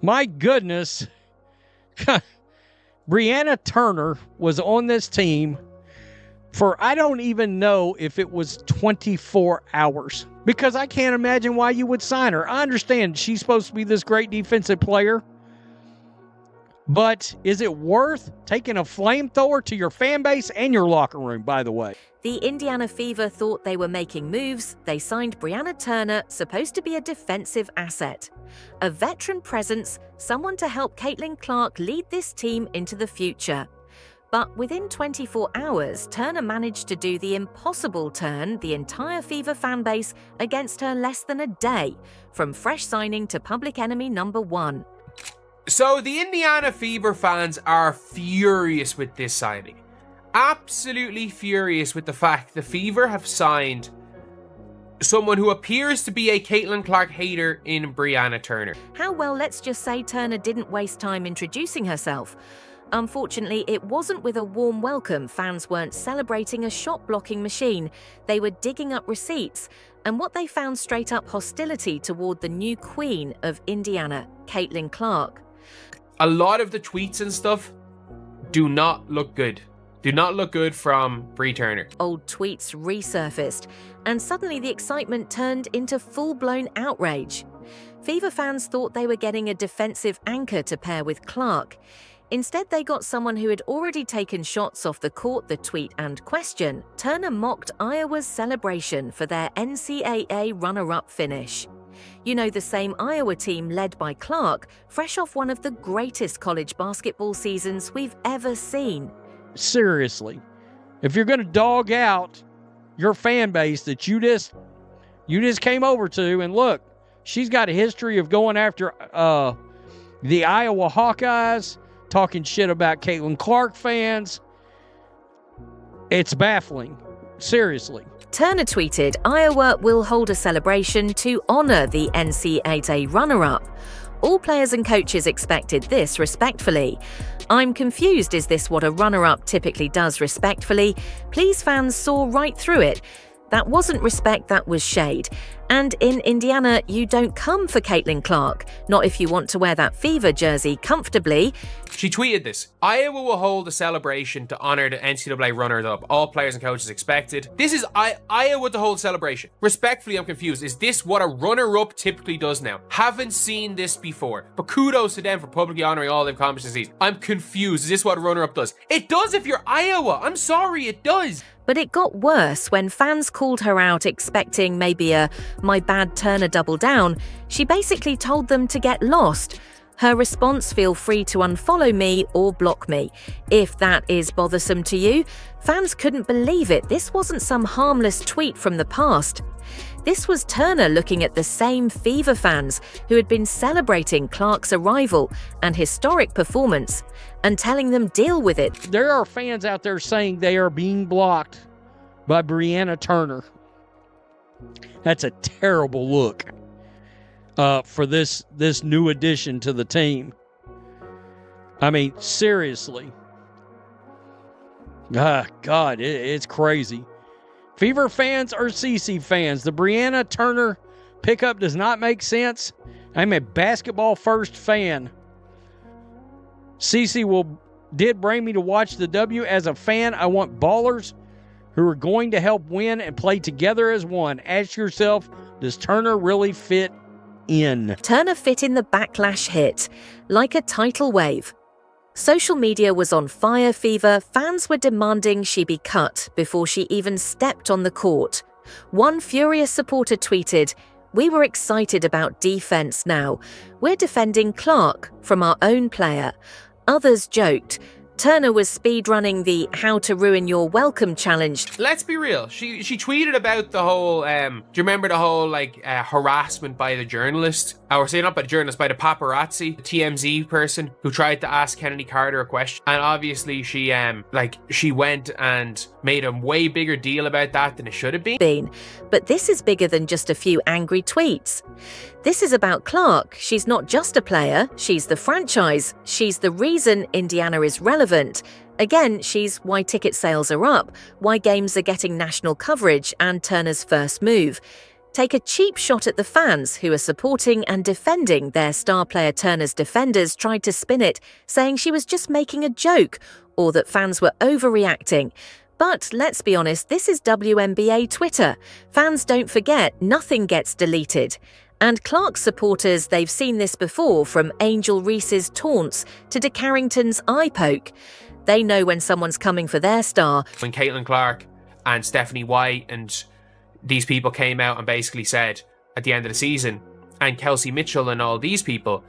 My goodness. Brianna Turner was on this team for I don't even know if it was 24 hours. Because I can't imagine why you would sign her. I understand she's supposed to be this great defensive player. But is it worth taking a flamethrower to your fan base and your locker room, by the way? The Indiana Fever thought they were making moves. They signed Brianna Turner, supposed to be a defensive asset. A veteran presence, someone to help Caitlin Clark lead this team into the future. But within 24 hours, Turner managed to do the impossible, turn the entire Fever fan base against her less than a day, from fresh signing to public enemy number one. So the Indiana Fever fans are furious with this signing. Absolutely furious with the fact the Fever have signed someone who appears to be a Caitlin Clark hater in Brianna Turner. How well, let's just say Turner didn't waste time introducing herself. Unfortunately, it wasn't with a warm welcome. Fans weren't celebrating a shot-blocking machine. They were digging up receipts, and what they found straight up hostility toward the new queen of Indiana, Caitlin Clark. A lot of the tweets and stuff do not look good. Do not look good from Bri Turner. Old tweets resurfaced, and suddenly the excitement turned into full-blown outrage. Fever fans thought they were getting a defensive anchor to pair with Clark. Instead, they got someone who had already taken shots off the court, the tweet and question. Turner mocked Iowa's celebration for their NCAA runner-up finish. You know, the same Iowa team led by Clark, fresh off one of the greatest college basketball seasons we've ever seen. Seriously, if you're going to dog out your fan base that you just came over to, and look, she's got a history of going after the Iowa Hawkeyes, talking shit about Caitlin Clark fans. It's baffling. Seriously. Turner tweeted, Iowa will hold a celebration to honor the NCAA runner-up. All players and coaches expected this respectfully. I'm confused, is this what a runner-up typically does respectfully? Please, fans saw right through it. That wasn't respect, that was shade. And in Indiana, you don't come for Caitlin Clark. Not if you want to wear that Fever jersey comfortably. She tweeted this. Iowa will hold a celebration to honor the NCAA runners-up. All players and coaches expected. This is Iowa to hold celebration. Respectfully, I'm confused. Is this what a runner-up typically does now? Haven't seen this before. But kudos to them for publicly honoring all they've accomplished this season. I'm confused. Is this what a runner-up does? It does if you're Iowa. I'm sorry, it does. But it got worse when fans called her out expecting maybe a "my bad Turner double down." She basically told them to get lost. Her response, feel free to unfollow me or block me. If that is bothersome to you, fans couldn't believe it. This wasn't some harmless tweet from the past. This was Turner looking at the same Fever fans who had been celebrating Clark's arrival and historic performance and telling them deal with it. There are fans out there saying they are being blocked by Brianna Turner. That's a terrible look for this new addition to the team. I mean, seriously. God, it's crazy. Fever fans or CC fans, the Brianna Turner pickup does not make sense. I'm a basketball first fan. CC did bring me to watch the W. As a fan, I want ballers who are going to help win and play together as one. Ask yourself, does Turner really fit in? Turner fit in the Backlash hit, like a tidal wave. Social media was on fire. Fever fans were demanding she be cut before she even stepped on the court. One furious supporter tweeted, "We were excited about defense now. We're defending Clark from our own player." Others joked, Turner was speedrunning the How to Ruin Your Welcome challenge. Let's be real. She tweeted about the whole, do you remember the whole, harassment by the journalist? Or say not by the journalist, by the paparazzi, the TMZ person who tried to ask Kennedy Carter a question. And obviously she went and made a way bigger deal about that than it should have been. But this is bigger than just a few angry tweets. This is about Clark. She's not just a player, she's the franchise. She's the reason Indiana is relevant. Again, she's why ticket sales are up, why games are getting national coverage, and Turner's first move. take a cheap shot at the fans who are supporting and defending their star player Turner's defenders tried to spin it, saying she was just making a joke or that fans were overreacting. But let's be honest, this is WNBA Twitter. Fans don't forget, nothing gets deleted. And Clark's supporters, they've seen this before, from Angel Reese's taunts to De Carrington's eye poke. They know when someone's coming for their star. When Caitlin Clark and Stephanie White and these people came out and basically said at the end of the season, and Kelsey Mitchell and all these people,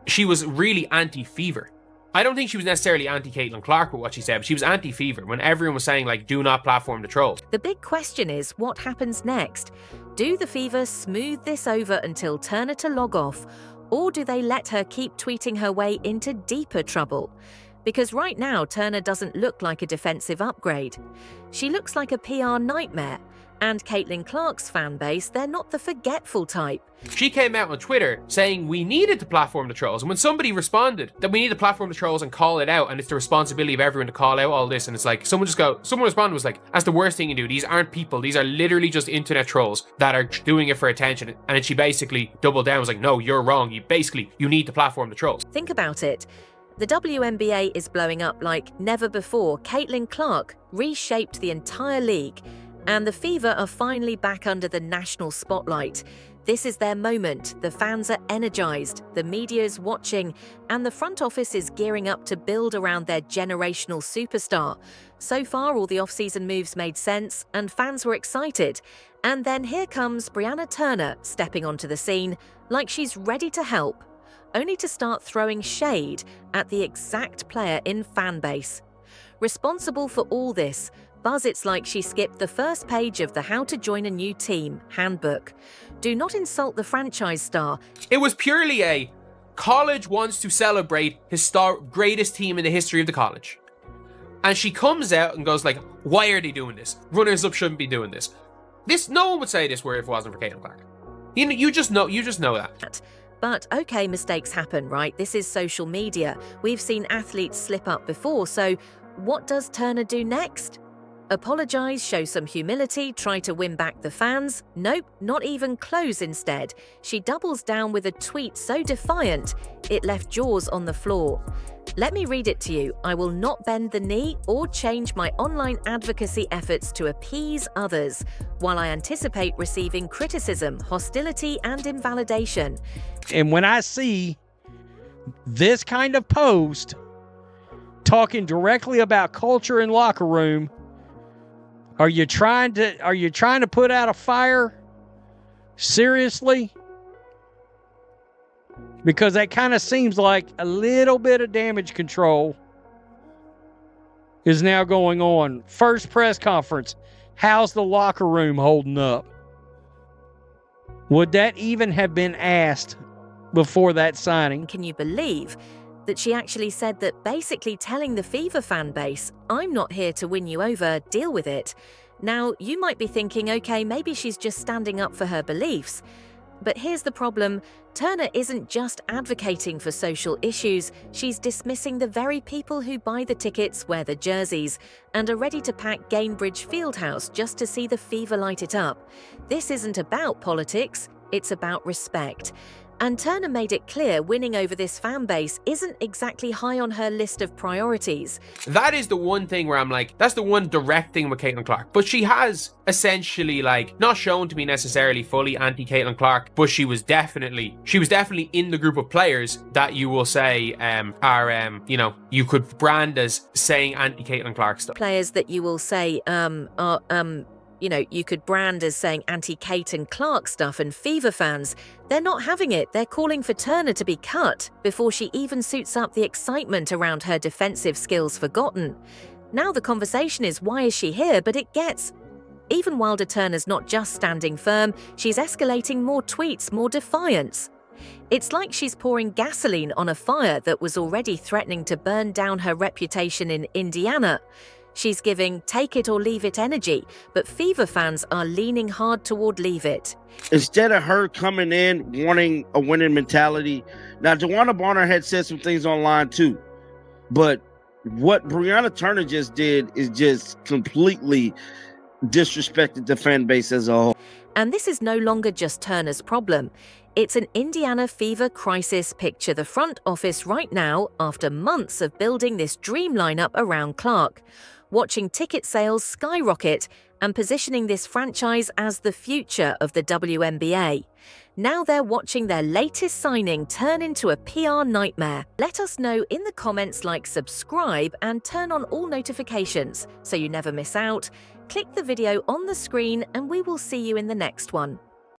she was really anti-Fever. I don't think she was necessarily anti-Caitlin Clark with what she said, but she was anti-Fever when everyone was saying, like, do not platform the trolls. The big question is, what happens next? Do the Fever smooth this over until Turner to log off, or do they let her keep tweeting her way into deeper trouble? Because right now, Turner doesn't look like a defensive upgrade. She looks like a PR nightmare. And Caitlin Clark's fan base, they're not the forgetful type. She came out on Twitter saying we needed to platform the trolls. And when somebody responded that we need to platform the trolls and call it out, and it's the responsibility of everyone to call out all this, and it's like, someone responded was like, that's the worst thing you do. These aren't people. These are literally just internet trolls that are doing it for attention. And then she basically doubled down, was like, no, you're wrong. You need to platform the trolls. Think about it. The WNBA is blowing up like never before. Caitlin Clark reshaped the entire league. And the Fever are finally back under the national spotlight. This is their moment. The fans are energized, the media's watching, and the front office is gearing up to build around their generational superstar. So far, all the off-season moves made sense, and fans were excited. And then here comes Brianna Turner stepping onto the scene like she's ready to help, only to start throwing shade at the exact player in fan base. Responsible for all this, Buzz, it's like she skipped the first page of the How to Join a New Team handbook. Do not insult the franchise star. It was purely a college wants to celebrate greatest team in the history of the college. And she comes out and goes like, why are they doing this? Runners-up shouldn't be doing this. No one would say this word if it wasn't for Caitlin Clark. You just know that. But okay, mistakes happen, right? This is social media. We've seen athletes slip up before, so what does Turner do next? Apologize, show some humility, try to win back the fans? Nope, not even close instead. She doubles down with a tweet so defiant, it left jaws on the floor. Let me read it to you. I will not bend the knee or change my online advocacy efforts to appease others, while I anticipate receiving criticism, hostility, and invalidation. And when I see this kind of post talking directly about culture and locker room, Are you trying to put out a fire? Seriously? Because that kind of seems like a little bit of damage control is now going on. First press conference. How's the locker room holding up? Would that even have been asked before that signing? Can you believe that she actually said that, basically telling the Fever fan base, I'm not here to win you over, deal with it. Now, you might be thinking, okay, maybe she's just standing up for her beliefs. But here's the problem. Turner isn't just advocating for social issues, she's dismissing the very people who buy the tickets, wear the jerseys, and are ready to pack Gainbridge Fieldhouse just to see the Fever light it up. This isn't about politics, it's about respect. And Turner made it clear winning over this fan base isn't exactly high on her list of priorities. That is the one thing where I'm like, that's the one direct thing with Caitlin Clark. But she has essentially, like, not shown to be necessarily fully anti-Caitlin Clark, but she was definitely in the group of players that you will say you could brand as saying anti-Caitlin Clark stuff. Players that you will say you could brand as saying anti-Kate and Clark stuff, and Fever fans, they're not having it. They're calling for Turner to be cut before she even suits up the excitement around her defensive skills forgotten. Now the conversation is, why is she here? But it gets even wilder. Turner's not just standing firm, she's escalating more tweets, more defiance. It's like she's pouring gasoline on a fire that was already threatening to burn down her reputation in Indiana. She's giving take it or leave it energy, but Fever fans are leaning hard toward leave it. Instead of her coming in wanting a winning mentality, now Joanna Bonner had said some things online too, but what Brianna Turner just did is just completely disrespected the fan base as a whole. And this is no longer just Turner's problem. It's an Indiana fever crisis. Picture the front office right now after months of building this dream lineup around Clark, watching ticket sales skyrocket and positioning this franchise as the future of the WNBA. Now they're watching their latest signing turn into a PR nightmare. Let us know in the comments, like, subscribe, and turn on all notifications so you never miss out. Click the video on the screen and we will see you in the next one.